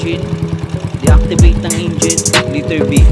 engine. Deactivate ng engine. Letter B.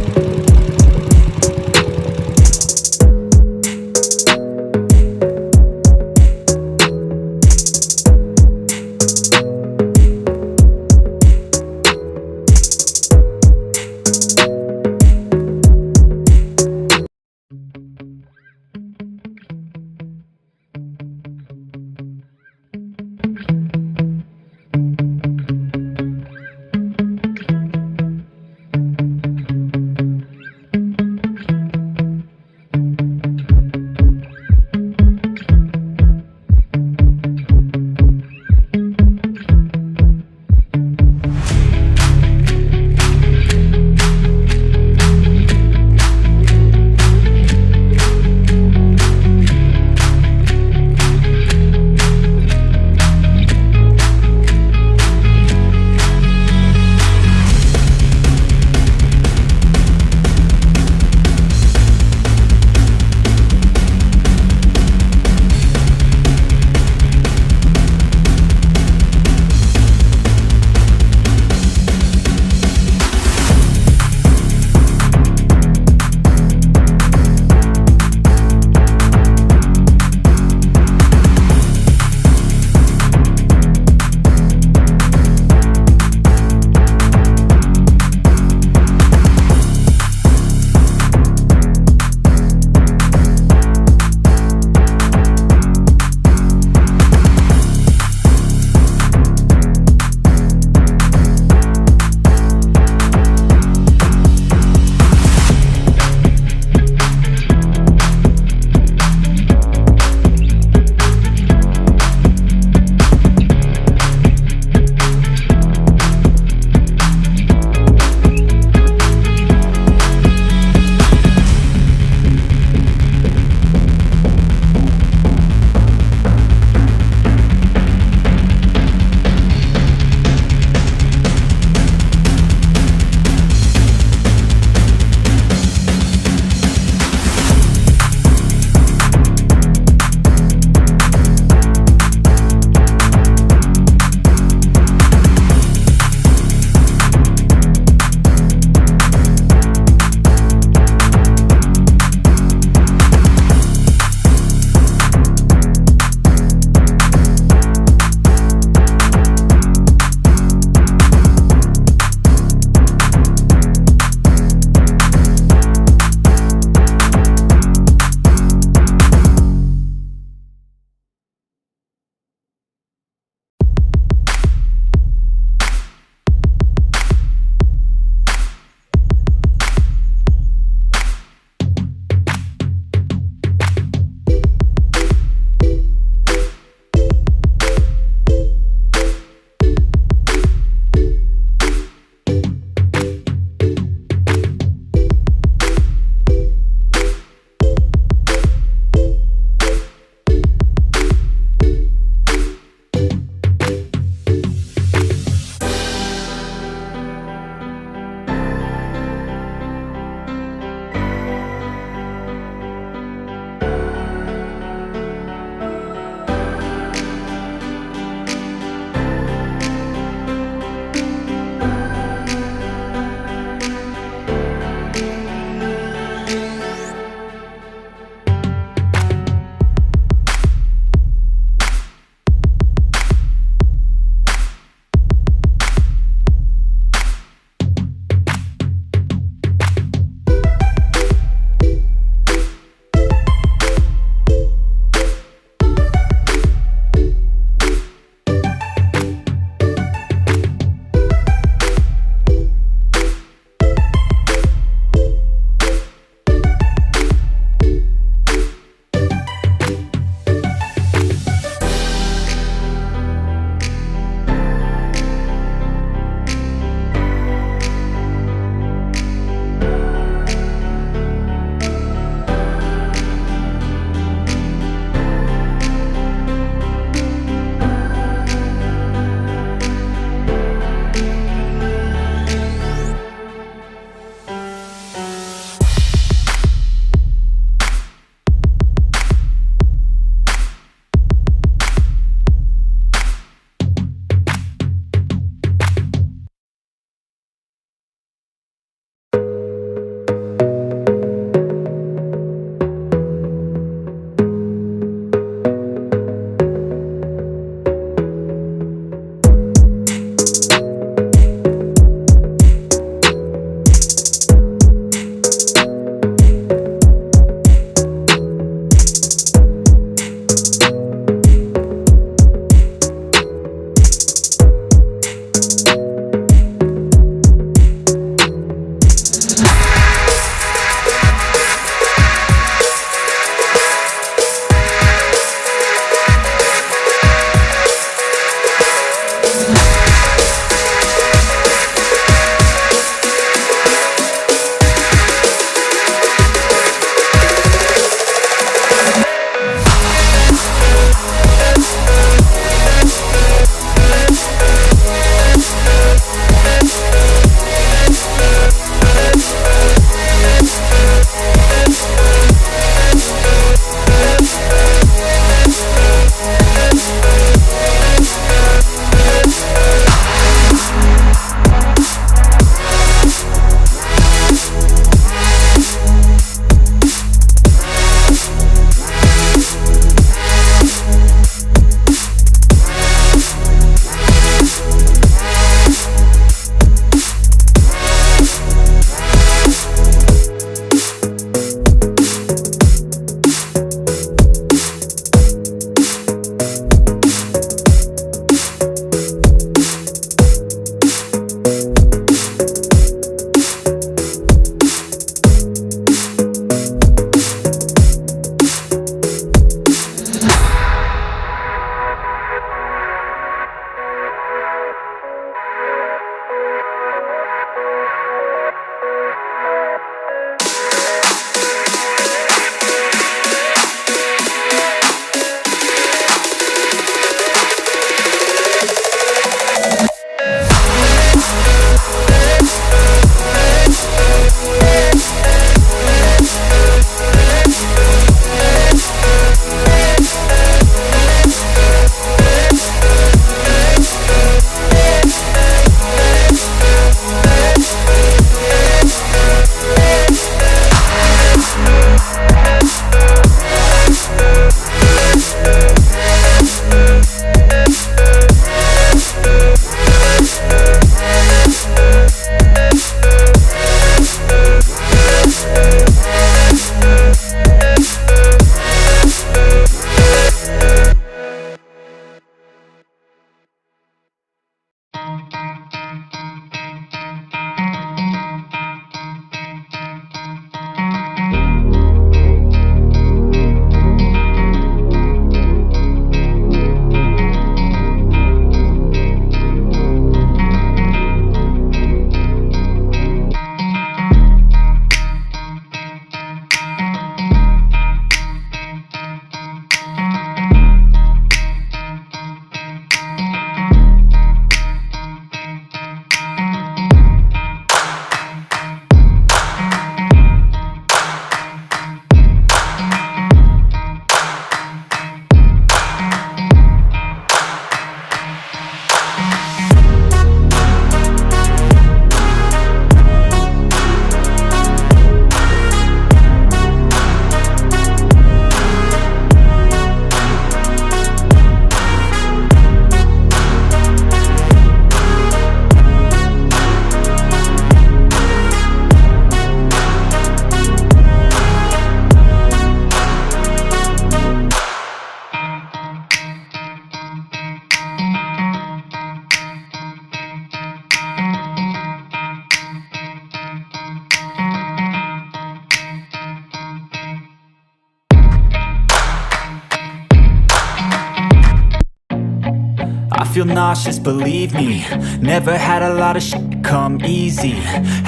feel nauseous, believe me. Never had a lot of shit come easy.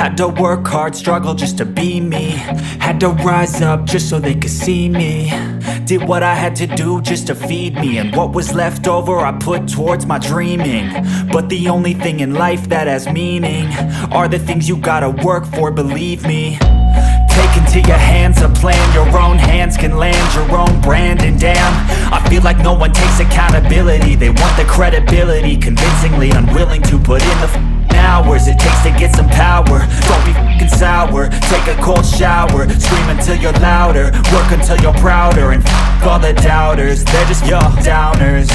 Had to work hard, struggle just to be me. Had to rise up just so they could see me. Did what I had to do just to feed me, and what was left over I put towards my dreaming. But the only thing in life that has meaning are the things you gotta work for, believe me. Take into your hands a plan, your own hands can land your own brand. And damn, I feel like no one takes accountability. They want the credibility, convincingly unwilling to put in the hours it takes to get some power. Don't be f***ing sour, take a cold shower. Scream until you're louder, work until you're prouder. And f*** all the doubters, they're just your downers.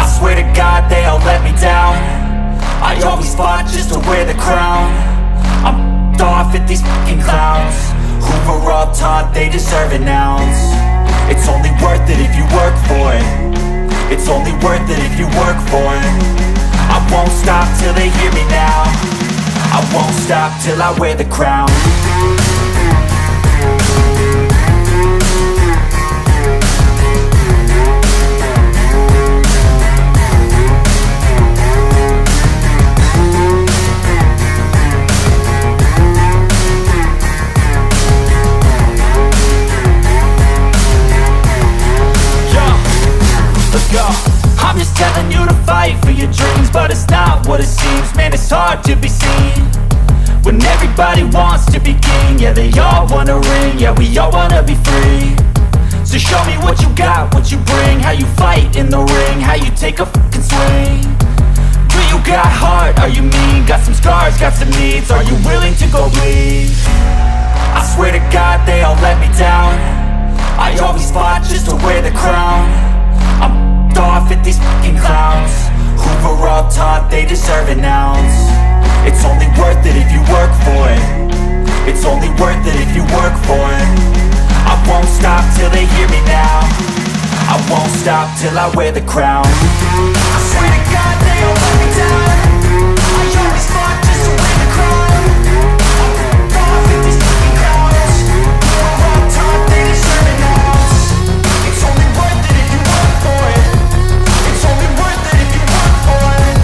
I swear to God they all let me down. I always fought just to wear the crown. I'm off at these fucking clowns who were all taught they deserve an ounce. It's only worth it if you work for it. It's only worth it if you work for it. I won't stop till they hear me now. I won't stop till I wear the crown. I'm just telling you to fight for your dreams, but it's not what it seems. Man, it's hard to be seen when everybody wants to be king. Yeah, they all wanna ring, yeah, we all wanna be free. So show me what you got, what you bring, how you fight in the ring, how you take a fucking swing. Do you got heart, are you mean? Got some scars, got some needs, are you willing to go bleed? I swear to God they all let me down. I always fought just to wear the crown. I'm off at these fucking clowns who were all taught they deserve an ounce. It's only worth it if you work for it. It's only worth it if you work for it. I won't stop till they hear me now. I won't stop till I wear the crown. I swear to God they all let me down. I always fought just to wear the crown. I'm off at these fucking clowns who were all taught they deserve an ounce. It's only worth it if you work for it. It's only worth it if you work for it.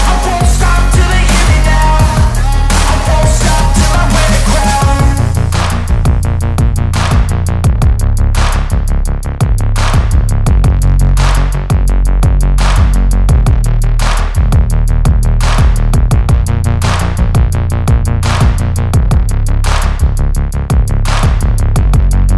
I won't stop till they hear me now. I won't stop till I wear the crown.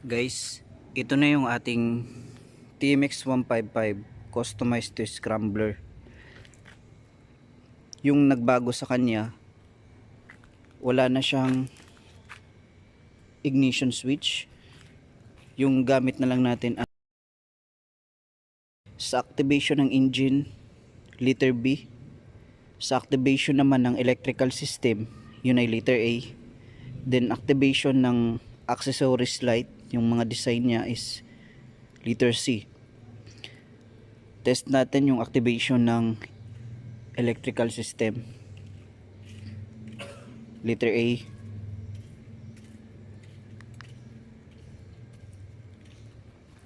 Guys, ito na yung ating TMX 155 customized to scrambler. Yung nagbago sa kanya, wala na siyang ignition switch. Yung gamit na lang natin sa activation ng engine, letter B. Sa activation naman ng electrical system, yun ay letter A. Then activation ng accessories light, yung mga design niya is letter C. Test natin yung activation ng electrical system. Letter A,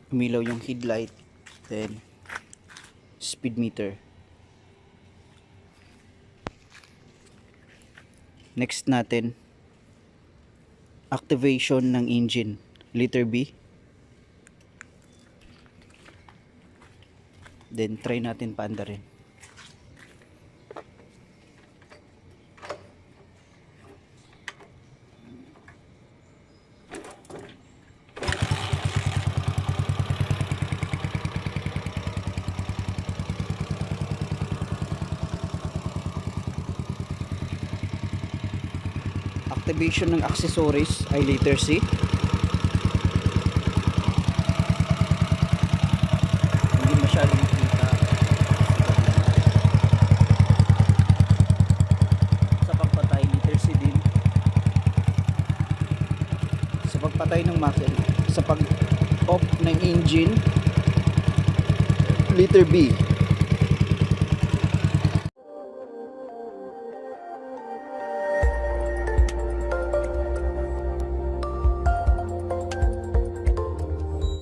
umilaw yung headlight. Then speed meter. Next natin, activation ng engine. Letter B. Then try natin paandarin. Activation ng accessories ay letter C. Hindi masyadong kita sa pagpatay, letter C din. Sa pagpatay ng muscle, sa pag off ng engine, letter B.